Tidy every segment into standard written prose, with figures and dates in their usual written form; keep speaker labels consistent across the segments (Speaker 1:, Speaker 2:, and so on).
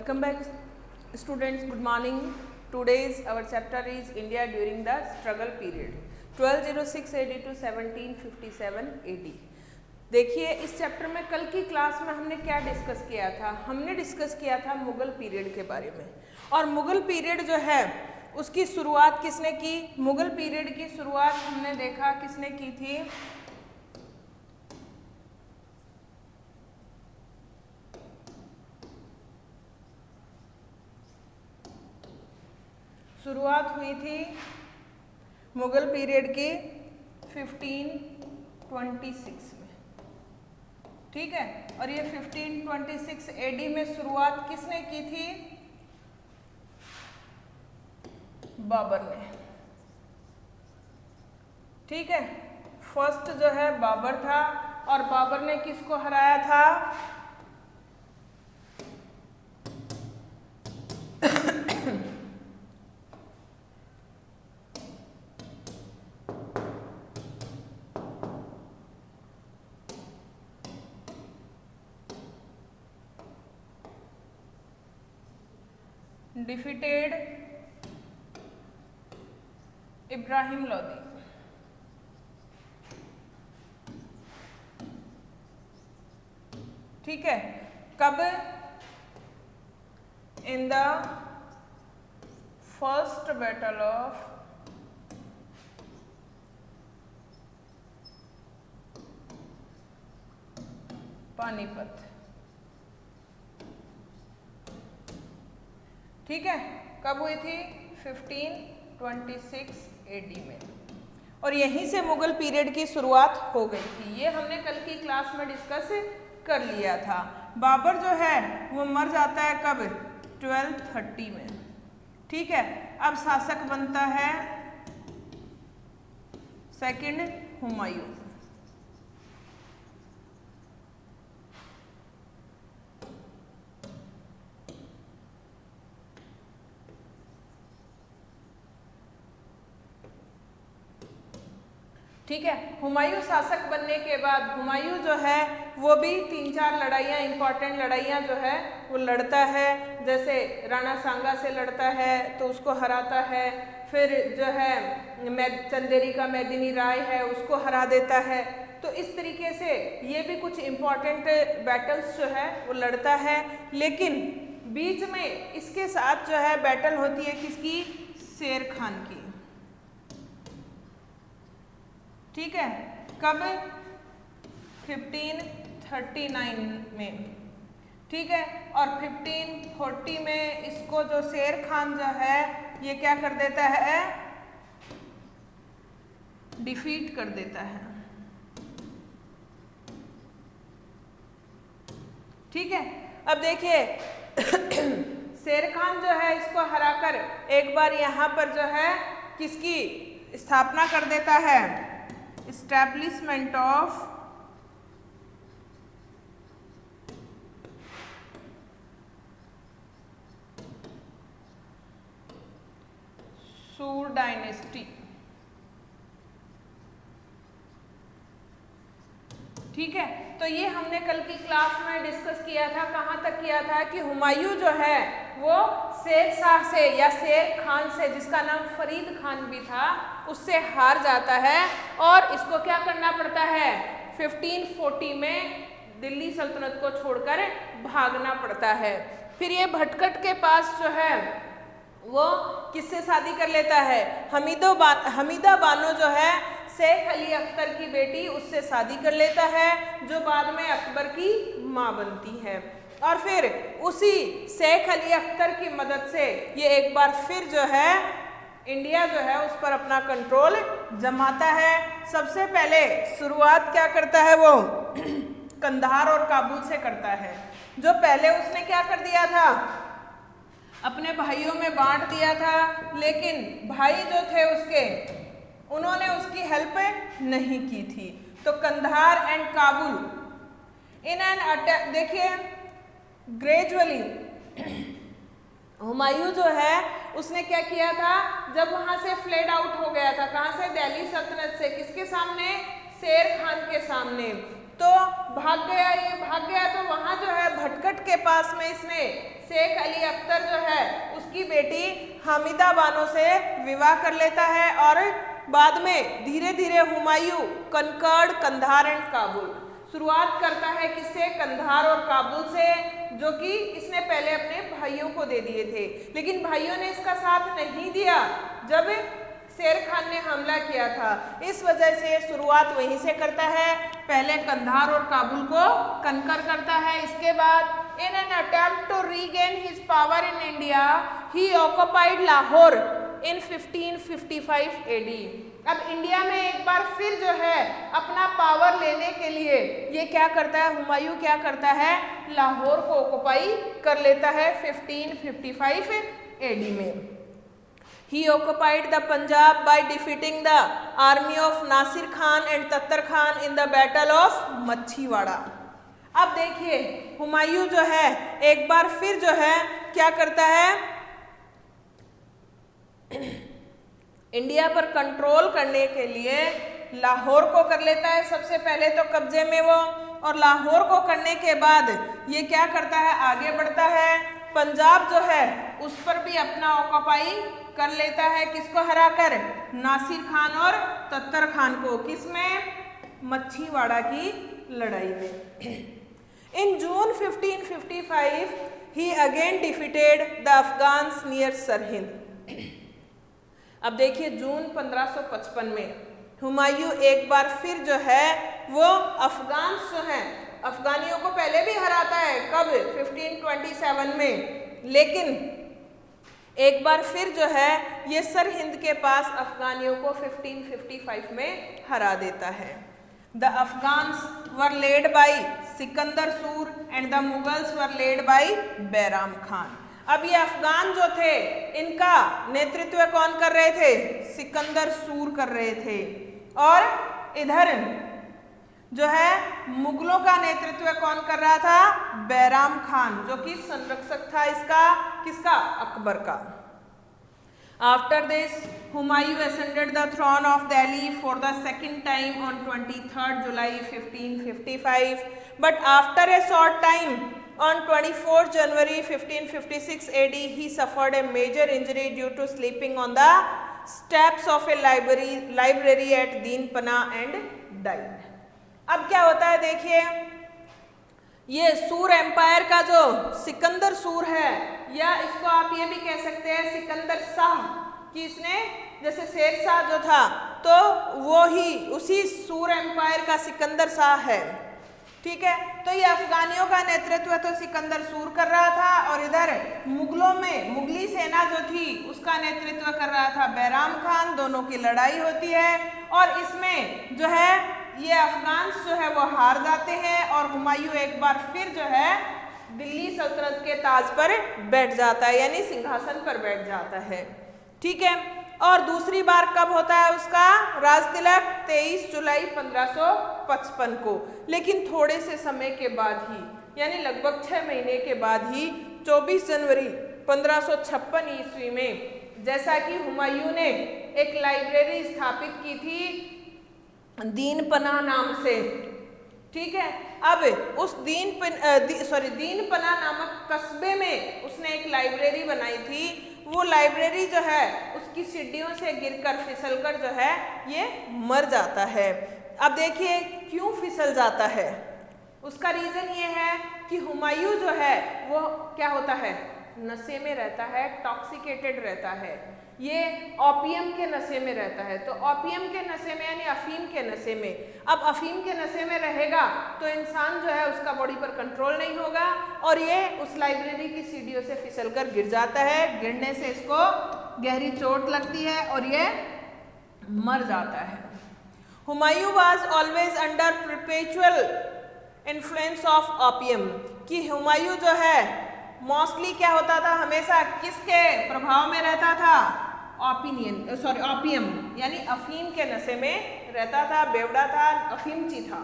Speaker 1: Welcome back, students. Good morning. Today's our chapter is India during the struggle period 1206 AD to 1757 AD. देखिए इस chapter में कल की class में हमने क्या डिस्कस किया था? हमने डिस्कस किया था मुगल पीरियड के बारे में। और मुगल पीरियड जो है उसकी शुरुआत किसने की? मुगल पीरियड की शुरुआत हमने देखा किसने की थी? शुरुआत हुई थी मुगल पीरियड की 1526 में, ठीक है। और ये 1526 एडी में शुरुआत किसने की थी? बाबर ने, ठीक है। फर्स्ट जो है बाबर था और बाबर ने किसको हराया था? डिफीटेड इब्राहिम लोदी, ठीक है। कब? In the first battle of Panipat, ठीक है। कब हुई थी? 1526 एडी में। और यहीं से मुगल पीरियड की शुरुआत हो गई थी। ये हमने कल की क्लास में डिस्कस कर लिया था। बाबर जो है वो मर जाता है कब? 1230 में, ठीक है। अब शासक बनता है सेकंड हुमायूं। ठीक है। हुमायूं शासक बनने के बाद हुमायूं जो है वो भी 3-4 लड़ाइयाँ, इंपॉर्टेंट लड़ाइयाँ जो है वो लड़ता है। जैसे राणा सांगा से लड़ता है तो उसको हराता है। फिर जो है चंदेरी का मेदिनी राय है उसको हरा देता है। तो इस तरीके से ये भी कुछ इंपॉर्टेंट बैटल्स जो है वो लड़ता है। लेकिन बीच में इसके साथ जो है बैटल होती है किसकी? शेर खान की, ठीक है। कब? 1539 में, ठीक है। और 1540 में इसको जो शेर खान जो है ये क्या कर देता है? डिफीट कर देता है, ठीक है। अब देखिए शेर खान जो है इसको हराकर एक बार यहाँ पर जो है किसकी स्थापना कर देता है? एस्टैब्लिशमेंट ऑफ सूर डायनेस्टी, ठीक है। तो ये हमने कल की क्लास में डिस्कस किया था। कहाँ तक किया था कि हुमायूं जो है वो शेर शाह से या शेर खान से, जिसका नाम फरीद खान भी था, उससे हार जाता है और इसको क्या करना पड़ता है? 1540 में दिल्ली सल्तनत को छोड़कर भागना पड़ता है। फिर ये भटकट के पास जो है वो किससे शादी कर लेता है? हमीदा बानो जो है शेख अली अख्तर की बेटी, उससे शादी कर लेता है, जो बाद में अकबर की माँ बनती है। और फिर उसी शेख अली अख्तर की मदद से ये एक बार फिर जो है इंडिया जो है उस पर अपना कंट्रोल जमाता है। सबसे पहले शुरुआत क्या करता है वो? कंधार और काबुल से करता है। जो पहले उसने क्या कर दिया था? अपने भाइयों में बांट दिया था, लेकिन भाई जो थे उसके, उन्होंने उसकी हेल्प नहीं की थी। तो Kandahar and Kabul in an attack, देखिए ग्रेजुअली हुमायूं जो है उसने क्या किया था? जब वहां से फ्लेड आउट हो गया था, कहां से? दिल्ली सल्तनत से। किसके सामने? शेर खान के सामने। तो भाग गया तो वहाँ जो है भटकट के पास में इसने शेख अली अख्तर जो है उसकी बेटी हामिदा बानो से विवाह कर लेता है और बाद में धीरे धीरे हुमायूं कंकर्ड कंधार एंड काबुल, शुरुआत करता है किससे, कंधार और काबुल से, जो कि इसने पहले अपने भाइयों को दे दिए थे, लेकिन भाइयों ने इसका साथ नहीं दिया जब शेर खान ने हमला किया था। इस वजह से शुरुआत वहीं से करता है, पहले कंधार और काबुल को कंकर करता है। इसके बाद in an attempt to regain his power in India he occupied Lahore in 1555 AD। अब इंडिया में एक बार फिर जो है अपना पावर लेने के लिए ये क्या करता है, हुमायूं क्या करता है, लाहौर को ऑक्युपाई कर लेता है 1555 AD में। He occupied the Punjab by defeating the army of Nasir Khan and Tattar Khan in the battle of Machhiwara. अब देखिए हुमायूं जो है एक बार फिर जो है क्या करता है, इंडिया पर कंट्रोल करने के लिए लाहौर को कर लेता है सबसे पहले तो कब्जे में वो, और लाहौर को करने के बाद ये क्या करता है, आगे बढ़ता है, पंजाब जो है उस पर भी अपना ऑक्युपाई कर लेता है, किसको हराकर, नासिर खान और तत्तर खान को, किसमें, मच्छीवाड़ा की लड़ाई में। In June 1555 he again defeated the Afghans near Sirhind. अब देखिए जून 1555 में हुमायूं एक बार फिर जो है वो अफगान्स जो हैं, अफगानियों को पहले भी हराता है, कब, 1527 में, लेकिन एक बार फिर जो है ये सरहिंद के पास अफगानियों को 1555 में हरा देता है। The Afghans were led by Sikandar Sur and the Mughals were led by Bairam Khan. अब ये अफगान जो थे इनका नेतृत्व कौन कर रहे थे, सिकंदर सूर कर रहे थे, और इधर जो है मुगलों का नेतृत्व कौन कर रहा था, बैराम खान, जो कि संरक्षक था इसका, किसका, अकबर का। After this Humayun ascended the throne of Delhi for the second time on 23rd July 1555, but after a short time on 24th January 1556 AD he suffered a major injury due to sleeping on the steps of a library at Deenpana and died। अब क्या होता है देखिए, ये सूर empire का जो सिकंदर सूर है, या इसको आप ये भी कह सकते हैं सिकंदर शाह, कि इसने जैसे शेर शाह जो था तो वो ही उसी सूर एम्पायर का सिकंदर शाह है, ठीक है। तो ये अफगानियों का नेतृत्व तो सिकंदर सूर कर रहा था, और इधर मुगलों में मुगली सेना जो थी उसका नेतृत्व कर रहा था बैराम खान। दोनों की लड़ाई होती है और इसमें जो है ये अफगान जो है वो हार जाते हैं, और हुमायूं एक बार फिर जो है दिल्ली सल्तनत के ताज पर बैठ जाता है, यानी सिंहासन पर बैठ जाता है, ठीक है। और दूसरी बार कब होता है उसका राज तिलक, 23 जुलाई 1555 को, लेकिन थोड़े से समय के बाद ही, यानी लगभग 6 महीने के बाद ही 24 जनवरी 1556 ईस्वी में, जैसा कि हुमायूं ने एक लाइब्रेरी स्थापित की थी दीनपना नाम से, ठीक है। अब उस दीनपना नामक कस्बे में उसने एक लाइब्रेरी बनाई थी। वो लाइब्रेरी जो है उसकी सीढ़ियों से गिरकर फिसलकर जो है ये मर जाता है। अब देखिए क्यों फिसल जाता है, उसका रीज़न ये है कि हुमायूं जो है वो क्या होता है, नशे में रहता है, टॉक्सिकेटेड रहता है, ये ओपियम के नशे में रहता है। तो ओपियम के नशे में यानी अफीम के नशे में, अब अफीम के नशे में रहेगा तो इंसान जो है उसका बॉडी पर कंट्रोल नहीं होगा, और ये उस लाइब्रेरी की सीढ़ियों से फिसलकर गिर जाता है। गिरने से इसको गहरी चोट लगती है और ये मर जाता है। Humayun was always under perpetual influence of opium, कि हुमायूं जो है मोस्टली क्या होता था, हमेशा किसके प्रभाव में रहता था, ओपियम यानी अफीम के नशे में रहता था, बेवड़ा था, अफीमची था।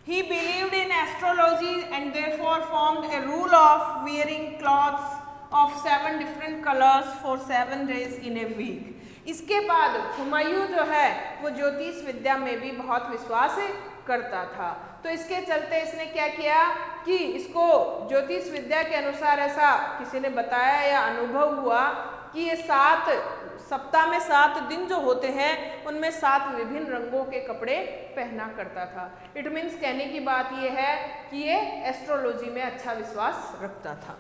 Speaker 1: He believed in astrology and therefore formed a rule of wearing clothes of 7 different colors for 7 days in a week। इसके बाद हुमायूं जो है वो ज्योतिष विद्या में भी बहुत विश्वास करता था। तो इसके चलते इसने क्या किया कि इसको ज्योतिष विद्या के अनुसार ऐसा किसी ने बताया या अनुभव हुआ कि ये 7 सप्ताह में 7 दिन जो होते हैं उनमें 7 विभिन्न रंगों के कपड़े पहना करता था। इट मीन्स कहने की बात ये है कि ये एस्ट्रोलॉजी में अच्छा विश्वास रखता था।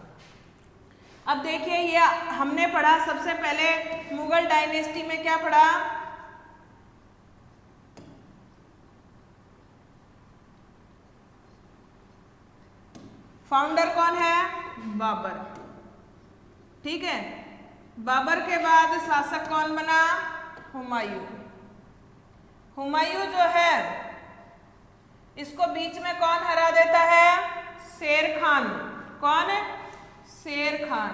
Speaker 1: अब देखिए ये हमने पढ़ा सबसे पहले मुगल डायनेस्टी में क्या पढ़ा, फाउंडर कौन है, बाबर, ठीक है। बाबर के बाद शासक कौन बना, हुमायूं। हुमायूं जो है इसको बीच में कौन हरा देता है, शेर खान। कौन है, शेर खान,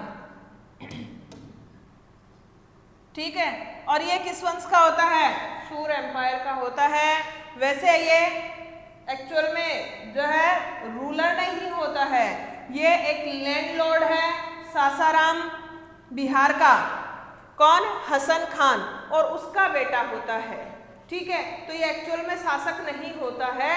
Speaker 1: ठीक है। और ये किस वंश का होता है, सूर एम्पायर का होता है। वैसे ये एक्चुअल में जो है रूलर नहीं होता है, ये एक लैंडलॉर्ड है, सासाराम बिहार का। कौन, हसन खान, और उसका बेटा होता है, ठीक है। तो ये एक्चुअल में शासक नहीं होता है,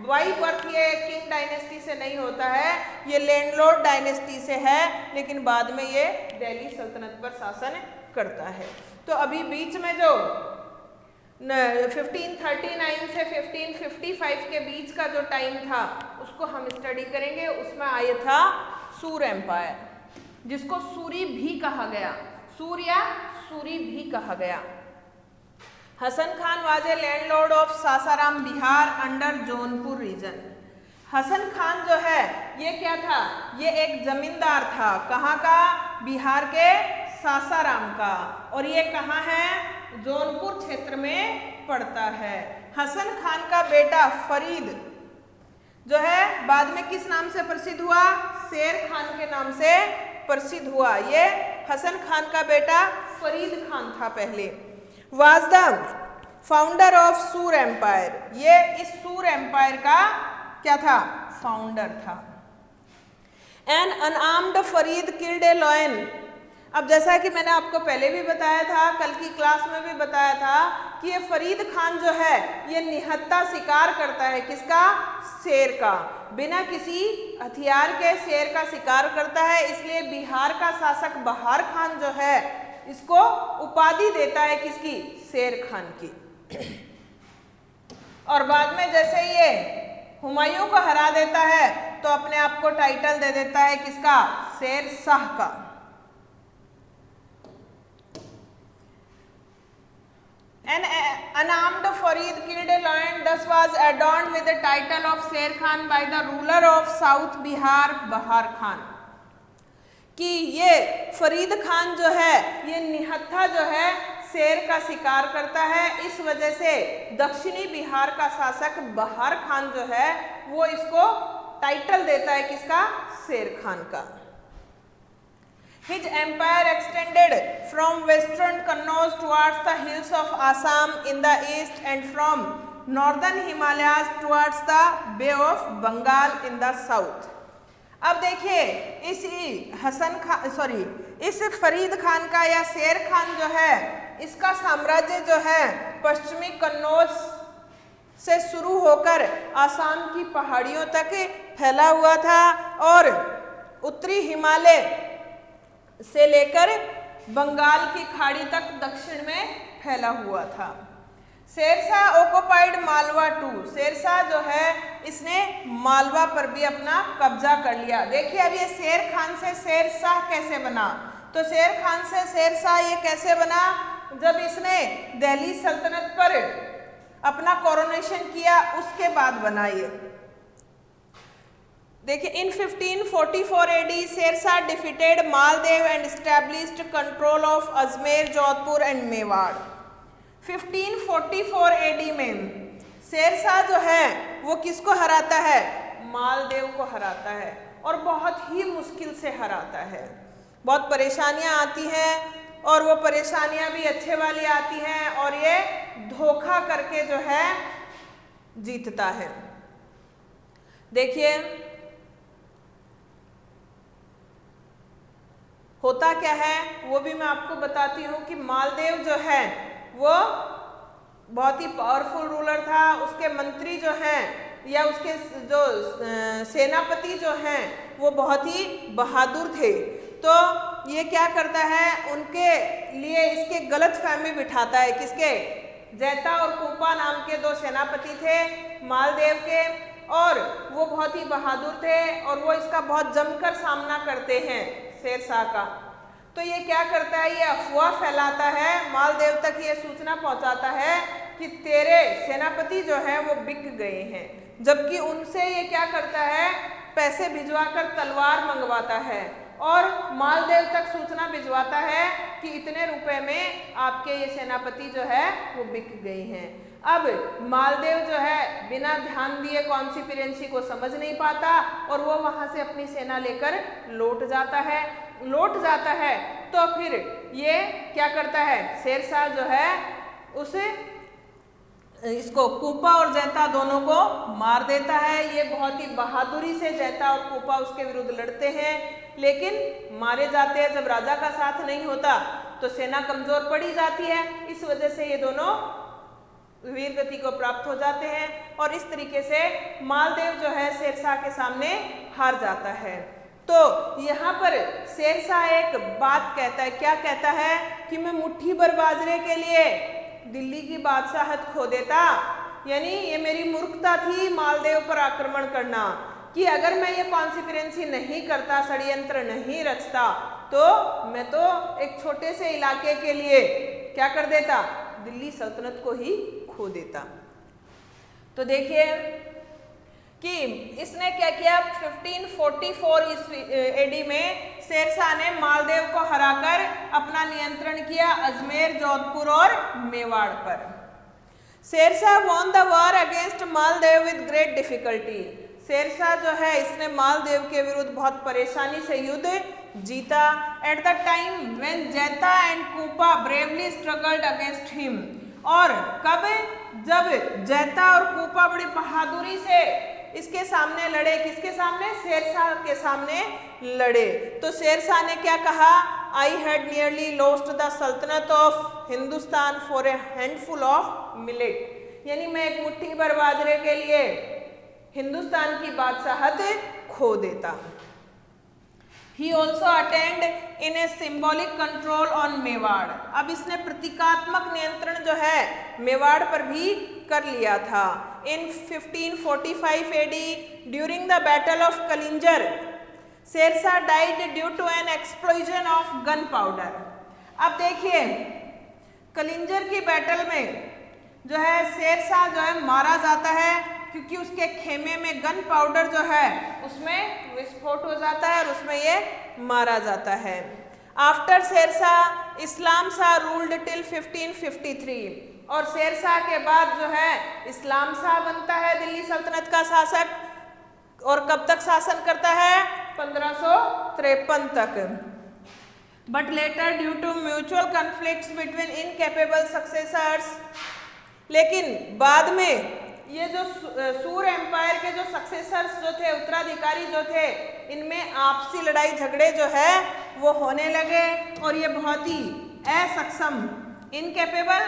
Speaker 1: बाई बर्थ ये किंग डायनेस्टी से नहीं होता है, ये लैंडलॉर्ड डायनेस्टी से है, लेकिन बाद में ये दिल्ली सल्तनत पर शासन करता है। तो अभी बीच में जो 1539 से 1555 के बीच का जो टाइम था उसको हम स्टडी करेंगे। उसमें आया था सूर एम्पायर, जिसको सूरी भी कहा गया, सूर या सूरी भी कहा गया। Hasan Khan was a landlord of Sasaram Bihar under Jaunpur region. Hasan Khan जो है ये क्या था, ये एक जमींदार था, कहाँ का, बिहार के सासाराम का, और ये कहाँ है, जौनपुर क्षेत्र में पड़ता है। हसन खान का बेटा फरीद जो है बाद में किस नाम से प्रसिद्ध हुआ, शेर खान के नाम से प्रसिद्ध हुआ। ये हसन खान का बेटा फरीद खान था पहले। Was the founder of Sur empire, ये इस सूर एम्पायर का क्या था, फाउंडर था। An unarmed Farid killed a lion. अब जैसा कि मैंने आपको पहले भी बताया था, कल की क्लास में भी बताया था कि ये फरीद खान जो है ये निहत्था शिकार करता है, किसका, शेर का, बिना किसी हथियार के शेर का शिकार करता है। इसलिए बिहार का शासक बहार खान जो है इसको उपाधि देता है किसकी, शेर खान की। और बाद में जैसे ये हुमायूं को हरा देता है तो अपने आप को टाइटल दे देता है किसका, शेर शाह का। An unarmed Farid killed a lion, thus was adorned with the title of Sher Khan by the ruler of South Bihar, Bahar Khan। कि ये फरीद खान जो है ये निहत्था जो है शेर का शिकार करता है, इस वजह से दक्षिणी बिहार का शासक बहार खान जो है वो इसको टाइटल देता है किसका, शेर खान का। His empire extended from western Kannauj towards the hills of Assam in the east and from northern Himalayas towards the Bay of Bengal in the south। अब देखिए इस फरीद खान का या शेर खान जो है इसका साम्राज्य जो है पश्चिमी कन्नौज से शुरू होकर आसाम की पहाड़ियों तक फैला हुआ था और उत्तरी हिमालय से लेकर बंगाल की खाड़ी तक दक्षिण में फैला हुआ था। शेरशाह ऑक्युपाइड मालवा टू, शेरशाह जो है इसने मालवा पर भी अपना कब्जा कर लिया। देखिए अब ये शेर खान से शेरशाह कैसे बना, तो शेर खान से शेरशाह ये कैसे बना, जब इसने दिल्ली सल्तनत पर अपना कोरोनेशन किया उसके बाद बना ये। देखिए in 1544 AD Sher Shah defeated Maldev and established control of Ajmer, Jodhpur and Mewar. 1544 AD में शेरशाह जो है वो किसको हराता है, मालदेव को हराता है और बहुत ही मुश्किल से हराता है। बहुत परेशानियां आती हैं और वो परेशानियां भी अच्छे वाली आती हैं और ये धोखा करके जो है जीतता है। देखिए होता क्या है वो भी मैं आपको बताती हूँ कि मालदेव जो है वो बहुत ही पावरफुल रूलर था। उसके मंत्री जो हैं या उसके जो सेनापति जो हैं वो बहुत ही बहादुर थे। तो ये क्या करता है, उनके लिए इसके गलत फहमी बिठाता है। किसके? जैता और कूपा नाम के दो सेनापति थे मालदेव के, और वो बहुत ही बहादुर थे और वो इसका बहुत जमकर सामना करते हैं शेरशाह का। तो ये क्या करता है, ये अफवाह फैलाता है, मालदेव तक ये सूचना पहुंचाता है कि तेरे सेनापति जो हैं वो बिक गए हैं। जबकि उनसे ये क्या करता है, पैसे भिजवाकर तलवार मंगवाता है और मालदेव तक सूचना भिजवाता है कि इतने रुपए में आपके ये सेनापति जो है वो बिक गए हैं। अब मालदेव जो है बिना ध्यान दिए कॉन्स्पिरेंसी को समझ नहीं पाता और वो वहां से अपनी सेना लेकर लौट जाता है। तो फिर ये क्या करता है, शेरशाह जो है उसे इसको कूपा और जैता दोनों को मार देता है। ये बहुत ही बहादुरी से जैता और कूपा उसके विरुद्ध लड़ते हैं, लेकिन मारे जाते हैं। जब राजा का साथ नहीं होता तो सेना कमजोर पड़ी जाती है, इस वजह से ये दोनों वीर गति को प्राप्त हो जाते हैं और इस तरीके से मालदेव जो है शेरशाह के सामने हार जाता है। तो यहाँ पर शेरशाह एक बात कहता है, क्या कहता है कि मैं मुट्ठी भर बाजरे के लिए दिल्ली की बादशाहत खो देता। यानी ये मेरी मूर्खता थी मालदेव पर आक्रमण करना, कि अगर मैं ये कॉन्स्पिरेंसी नहीं करता, षड्यंत्र नहीं रचता, तो मैं तो एक छोटे से इलाके के लिए क्या कर देता, दिल्ली सल्तनत को ही खो देता। तो देखिए कि इसने क्या किया, 1544 एडी में शेरशाह ने मालदेव को हराकर अपना नियंत्रण किया अजमेर, जोधपुर और मेवाड़ पर। Sher Shah won the war against Maldev with great difficulty. Sher Shah जो है इसने मालदेव के विरुद्ध बहुत परेशानी से युद्ध जीता। At the time when Jaita and Kupa bravely struggled against him. और कब? जब जैता और कूपा बड़ी बहादुरी से इसके सामने लड़े। किसके सामने? शेरशाह के सामने लड़े। तो शेरशाह ने क्या कहा, I had nearly lost the सल्तनत of Hindustan for a handful of millet. यानी मैं एक मुट्ठी भर बाजरे के लिए हिंदुस्तान की बादशाहत खो देता। He also attained in a symbolic control on Mewar. अब इसने प्रतीकात्मक नियंत्रण जो है मेवाड़ पर भी कर लिया था। In 1545 AD, during the Battle of Kalinjar, Sher Shah died due to an explosion of gunpowder। अब देखिए कलिंजर की बैटल में जो है शेरशाह जो है मारा जाता है, क्योंकि उसके खेमे में गन पाउडर जो है उसमें विस्फोट हो जाता है और उसमें ये मारा जाता है। आफ्टर शेरशाह इस्लाम शाह रूल्ड टिल 1553। और शेरशाह के बाद जो है इस्लाम शाह बनता है दिल्ली सल्तनत का शासक। और कब तक शासन करता है? 1553 तक। But later due to mutual conflicts between incapable successors, लेकिन बाद में ये जो सूर एम्पायर के जो सक्सेसर्स जो थे, उत्तराधिकारी जो थे, इनमें आपसी लड़ाई झगड़े जो है वो होने लगे और ये बहुत ही असक्षम, इनकेपेबल,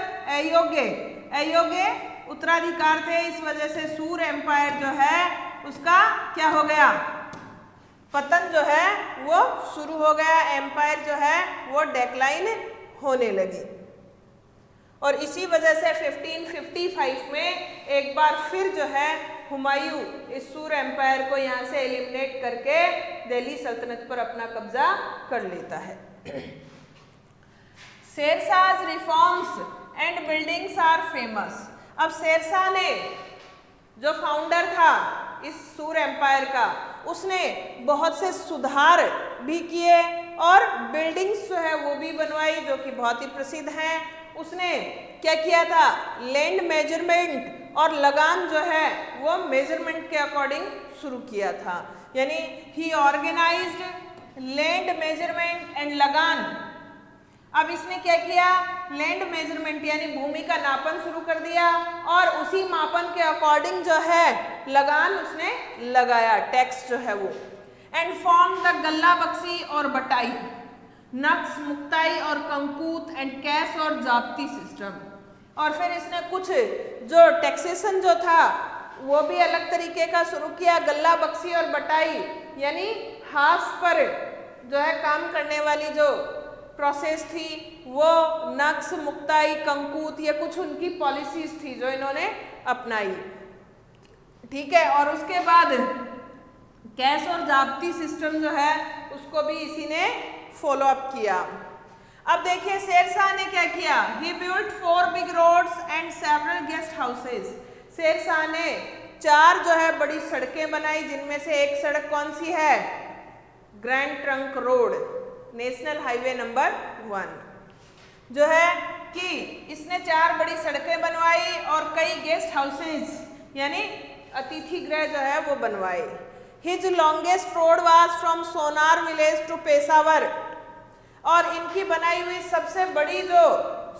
Speaker 1: अयोग्य उत्तराधिकार थे। इस वजह से सूर एम्पायर जो है उसका क्या हो गया, पतन जो है वो शुरू हो गया। एम्पायर जो है वो डेक्लाइन होने लगी और इसी वजह से 1555 में एक बार फिर जो है हुमायूं इस सूर एम्पायर को यहाँ से एलिमिनेट करके दिल्ली सल्तनत पर अपना कब्जा कर लेता है। Sher Shah's reforms and buildings are famous. अब शेरशाह ने जो फाउंडर था इस सूर एम्पायर का, उसने बहुत से सुधार भी किए और बिल्डिंग्स जो है वो भी बनवाई जो कि बहुत ही प्रसिद्ध हैं। उसने क्या किया था, लैंड मेजरमेंट और लगान जो है वो मेजरमेंट के अकॉर्डिंग शुरू किया था। यानी ही ऑर्गेनाइज्ड लैंड मेजरमेंट एंड लगान। अब इसने क्या किया, लैंड मेजरमेंट यानी भूमि का नापन शुरू कर दिया और उसी मापन के अकॉर्डिंग जो है लगान उसने लगाया, टैक्स जो है वो। एंड फॉर्म द गल्ला बख्शी और बटाई, नक्स, मुक्ताई और कंकूत एंड कैश और जाब्ती सिस्टम। और फिर इसने कुछ जो टैक्सेशन जो था वो भी अलग तरीके का शुरू किया। गल्ला बख्शी और बटाई यानी हाथ पर जो है काम करने वाली जो प्रोसेस थी वो नक्श, मुक्ताई, कंकूत, ये कुछ उनकी पॉलिसीज थी जो इन्होंने अपनाई। ठीक है, और उसके बाद कैश और जाब्ती सिस्टम जो है उसको भी इसी ने फॉलो अप किया। अब देखिए शेरशाह ने क्या किया, he built 4 big roads and several guest houses. Sher Shah ने 4 जो है बड़ी सड़कें बनाई, जिनमें से एक सड़क कौन सी है, grand trunk road, national highway number 1 जो है कि इसने 4 बड़ी सड़कें बनवाई और कई गेस्ट हाउसेस यानी अतिथि गृह जो है वो बनवाए। His longest road was from Sonar village to Peshawar, और इनकी बनाई हुई सबसे बड़ी जो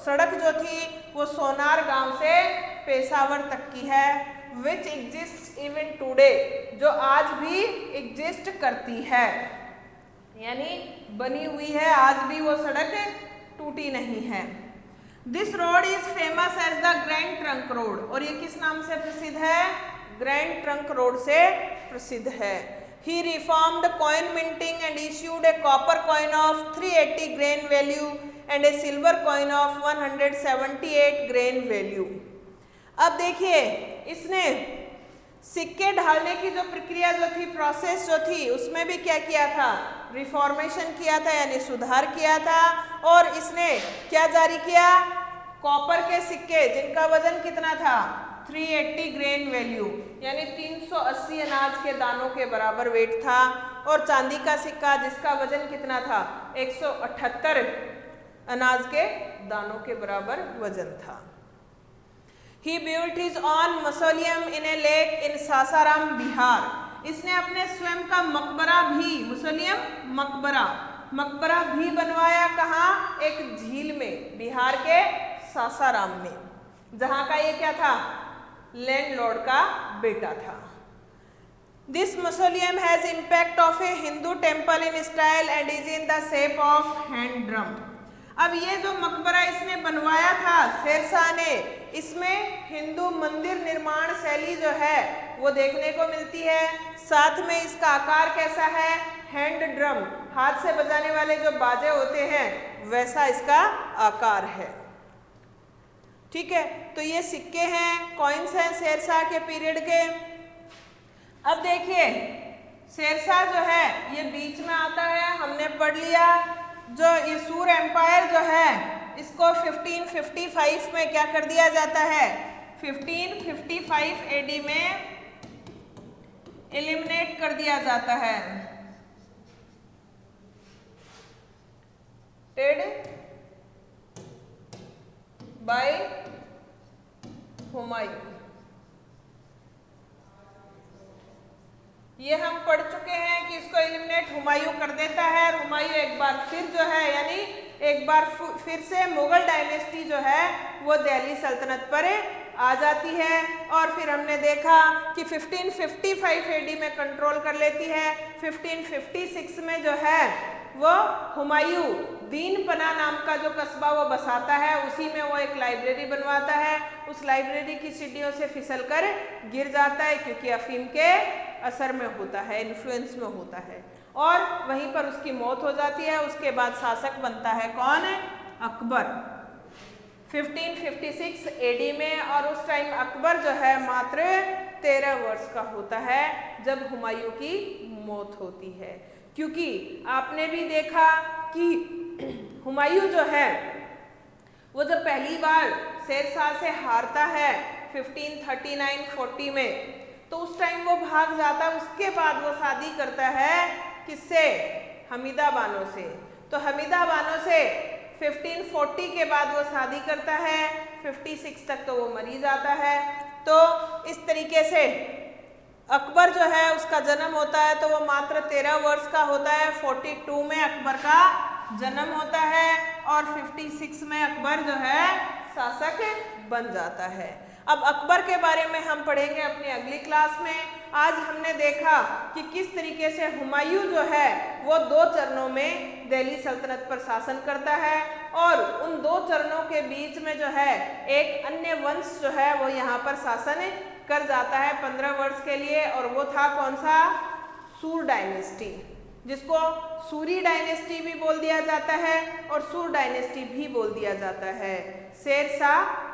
Speaker 1: सड़क जो थी वो सोनार गांव से पेशावर तक की है। विच एग्जिस्ट इवन टुडे, जो आज भी एग्जिस्ट करती है, यानी बनी हुई है, आज भी वो सड़क टूटी नहीं है। This road is famous as the grand trunk road, और ये किस नाम से प्रसिद्ध है, ग्रैंड ट्रंक रोड से प्रसिद्ध है। He reformed coin minting and issued a copper coin of 380 grain value and a silver coin of 178 grain value। अब देखिए इसने सिक्के ढालने की जो प्रक्रिया जो थी, प्रोसेस जो थी, उसमें भी क्या किया था, रिफॉर्मेशन किया था यानी सुधार किया था। और इसने क्या जारी किया, कॉपर के सिक्के जिनका वजन कितना था, 380 ग्रेन वैल्यू यानी 380 अनाज के दानों के बराबर वेट था, और चांदी का सिक्का जिसका वजन कितना था, 178 अनाज के दानों के बराबर वजन था। He built his own mausoleum in a lake in Sasaram, Bihar. इसने अपने स्वयं का मकबरा भी, मौसोलियम मकबरा भी बनवाया। कहाँ, एक झील में, बिहार के सासाराम में, जहाँ का ये क्या था, लैंडलॉर्ड का बेटा था। This mausoleum has impact of A Hindu temple in style and is in the shape of hand drum. अब ये जो मकबरा इसने बनवाया था शेरशाह ने, इसमें हिंदू मंदिर निर्माण शैली जो है वो देखने को मिलती है। साथ में इसका आकार कैसा है, हैंड ड्रम, हाथ से बजाने वाले जो बाजे होते हैं वैसा इसका आकार है। ठीक है, तो ये सिक्के हैं, कॉइन्स हैं शेरशाह के पीरियड के। अब देखिए शेरशाह जो है ये बीच में आता है, हमने पढ़ लिया। जो इसूर एम्पायर जो है इसको 1555 में क्या कर दिया जाता है, 1555 एडी में एलिमिनेट कर दिया जाता है, बाय हुमायूं। ये हम पढ़ चुके हैं कि इसको एलिमिनेट हुमायूं कर देता है। हुमायूं एक बार फिर जो है यानी एक बार फिर से मुगल डायनेस्टी जो है वो दिल्ली सल्तनत पर आ जाती है, और फिर हमने देखा कि 1555 एडी में कंट्रोल कर लेती है। 1556 में जो है वो हुमायूं दीनपना नाम का जो कस्बा वो बसाता है, उसी में वो एक लाइब्रेरी बनवाता है। उस लाइब्रेरी की सीढ़ियों से फिसल कर गिर जाता है क्योंकि अफीम के असर में होता है, इन्फ्लुएंस में होता है, और वहीं पर उसकी मौत हो जाती है। उसके बाद शासक बनता है कौन, अकबर, 1556 एडी में। और उस टाइम अकबर जो है मात्र 13 वर्ष का होता है जब हुमायूं की मौत होती है। क्योंकि आपने भी देखा कि हुमायूं जो है वो जब पहली बार शेरशाह से हारता है 1539-40 में, तो उस टाइम वो भाग जाता है। उसके बाद वो शादी करता है किससे, हमीदा बानो से। तो हमीदा बानो से 1540 के बाद वो शादी करता है, 56 तक तो वो मरी जाता है। तो इस तरीके से अकबर जो है उसका जन्म होता है तो वो मात्र 13 वर्ष का होता है। 42 में अकबर का जन्म होता है और 56 में अकबर जो है शासक बन जाता है। अब अकबर के बारे में हम पढ़ेंगे अपनी अगली क्लास में। आज हमने देखा कि किस तरीके से हुमायूं जो है वो 2 चरणों में दिल्ली सल्तनत पर शासन करता है, और उन 2 चरणों के बीच में जो है एक अन्य वंश जो है वो यहाँ पर शासन कर जाता है 15 वर्ष के लिए, और वो था कौन सा? सूर डायनेस्टी, जिसको सूरी डायनेस्टी भी बोल दिया जाता है और सूर डायनेस्टी भी बोल दिया जाता है। शेरशाह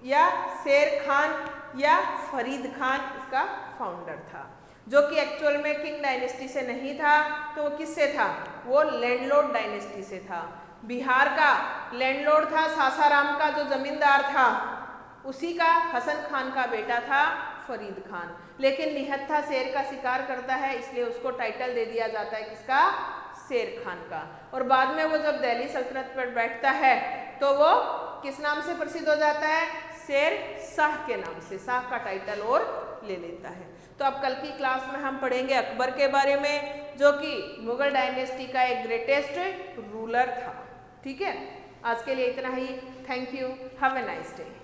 Speaker 1: या शेर खान या फरीद खान इसका फाउंडर था, जो कि एक्चुअल में किंग डायनेस्टी से नहीं था, तो वो किससे था? वो लैंडलॉर्ड डायनेस्टी से था। बिहार का लैंडलॉर्ड था सासाराम का जो जमींदार था, उसी का हसन खान का बेटा था फरीद खान। लेकिन निहत्था शेर का शिकार करता है, इसलिए उसको टाइटल दे दिया जाता है किसका? शेर खान का। और बाद में वो जब दिल्ली सल्तनत पर बैठता है तो वो किस नाम से प्रसिद्ध हो जाता है? शेर शाह के नाम से, शाह का टाइटल और ले लेता है। तो अब कल की क्लास में हम पढ़ेंगे अकबर के बारे में, जो कि मुगल डायनेस्टी का एक ग्रेटेस्ट रूलर था। ठीक है, आज के लिए इतना ही। Thank you, have a nice day.